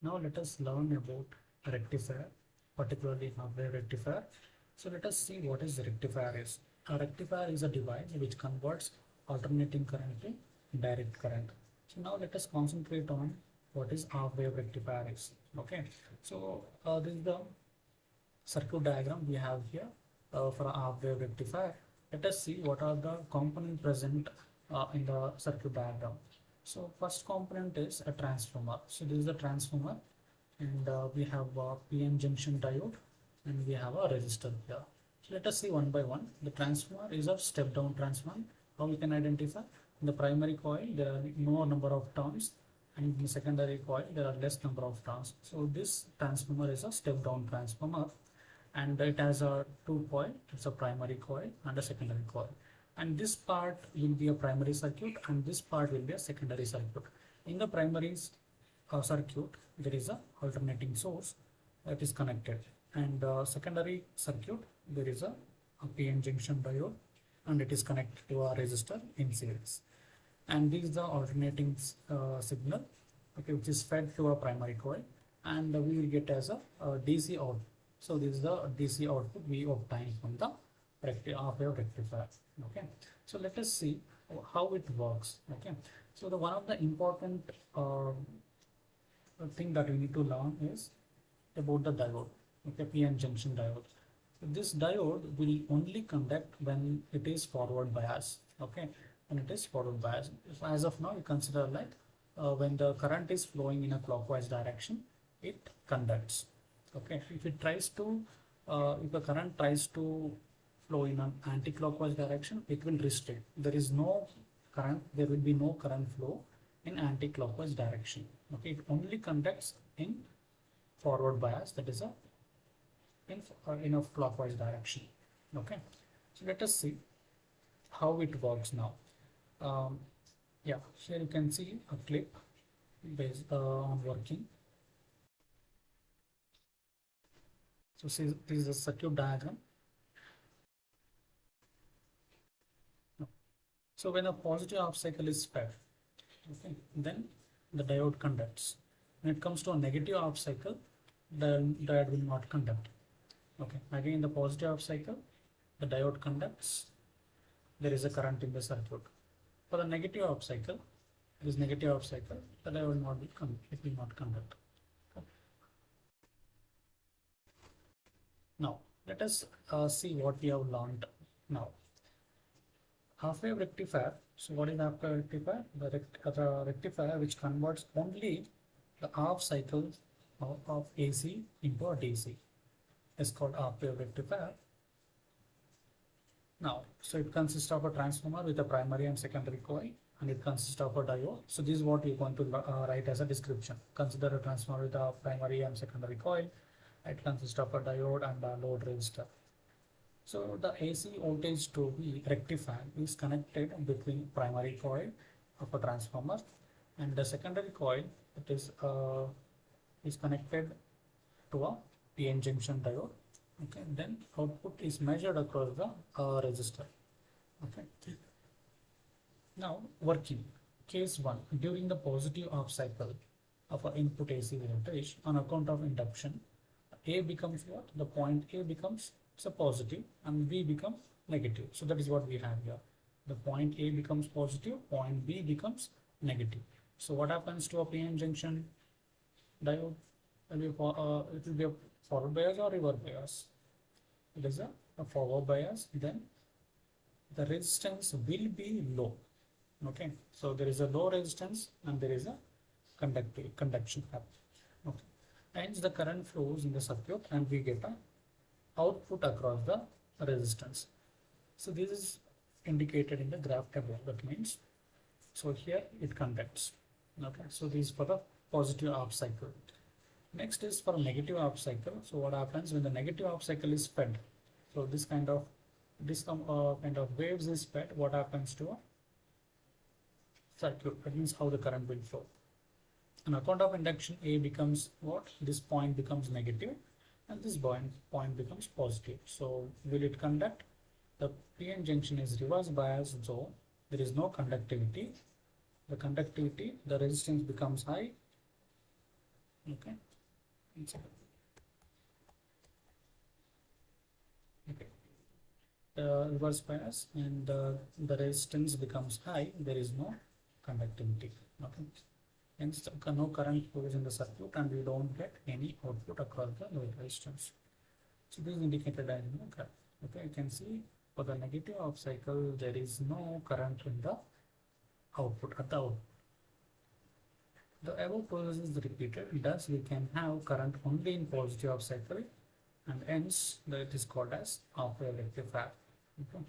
Now let us learn about rectifier, particularly half-wave rectifier. So let us see what is rectifier is. A rectifier is a device which converts alternating current to direct current. So now let us concentrate on what is half-wave rectifier is. Okay, so this is the circuit diagram we have here for a half-wave rectifier. Let us see what are the components present in the circuit diagram. So first component is a transformer. So this is the transformer, and we have a PN junction diode, and we have a resistor here. So let us see one by one. The transformer is a step-down transformer. How we can identify? In the primary coil, there are no number of turns, and in the secondary coil, there are less number of turns. So this transformer is a step-down transformer, and it has a two coil. It's a primary coil and a secondary coil, and this part will be a primary circuit and this part will be a secondary circuit. In the primary circuit, there is a alternating source that is connected, and secondary circuit, there is a PN junction diode, and it is connected to a resistor in series. And this is the alternating signal, okay, which is fed to a primary coil, and we will get as a DC output. So this is the DC output we obtain from the half-wave rectifier. Okay, so let us see how it works. Okay, so the one of the important thing that we need to learn is about the diode. Okay, PN junction diode. So this diode will only conduct when it is forward bias. Okay, when it is forward bias. So as of now, you consider like when the current is flowing in a clockwise direction, it conducts. Okay, if it tries to, if the current tries to flow in an anti-clockwise direction, it will restrict. There is no current, there will be no current flow in anti-clockwise direction. Okay, it only conducts in forward bias, that is a in a clockwise direction. Okay, so let us see how it works now. Yeah, here you can see a clip based on working. So see, this is a circuit diagram. So when a positive half cycle is fed, okay, then the diode conducts. When it comes to a negative half cycle, the diode will not conduct. Okay, again in the positive half cycle, the diode conducts. There is a current in the circuit. For the negative half cycle, this negative half cycle, the diode will not be it will not conduct. Okay. Now let us see what we have learned now. Half-wave rectifier. So what is half-wave rectifier? The rectifier which converts only the half cycles of AC into a DC is called half-wave rectifier. Now, so it consists of a transformer with a primary and secondary coil, and it consists of a diode. So this is what we're going to write as a description. Consider a transformer with a primary and secondary coil. It consists of a diode and a load resistor. So the AC voltage to be rectified is connected between primary coil of a transformer and the secondary coil. It is connected to a PN junction diode. Okay, then output is measured across the resistor. Okay. Now working. Case 1. During the positive half cycle of an input AC voltage on account of induction, A becomes what? The point A becomes a positive and B becomes negative. So that is what we have here. The point A becomes positive, point B becomes negative. So what happens to a PN junction diode? It will be a forward bias or reverse bias. It is a forward bias. Then the resistance will be low. Okay, so there is a low resistance and there is a conduction happening. Okay, hence the current flows in the circuit and we get a output across the resistance. So this is indicated in the graph above. That means, so here it conducts. Okay, so this is for the positive half cycle. Next is for negative half cycle. So what happens when the negative half cycle is fed? So this kind of waves is fed. What happens to a circuit? That means how the current will flow. On account of induction, A becomes what? This point becomes negative and this point becomes positive. So will it conduct? The PN junction is reverse bias, so there is no conductivity. The resistance becomes high Okay. Okay. Reverse bias, and the resistance becomes high, there is no conductivity. Okay. Hence, no current flows in the circuit, and we don't get any output across the load resistance. So this is indicated as no current. Okay, you can see for the negative half cycle, there is no current in the output at the output. The above process is repeated, thus we can have current only in positive half cycle, and hence it is called as half wave rectifier. Okay.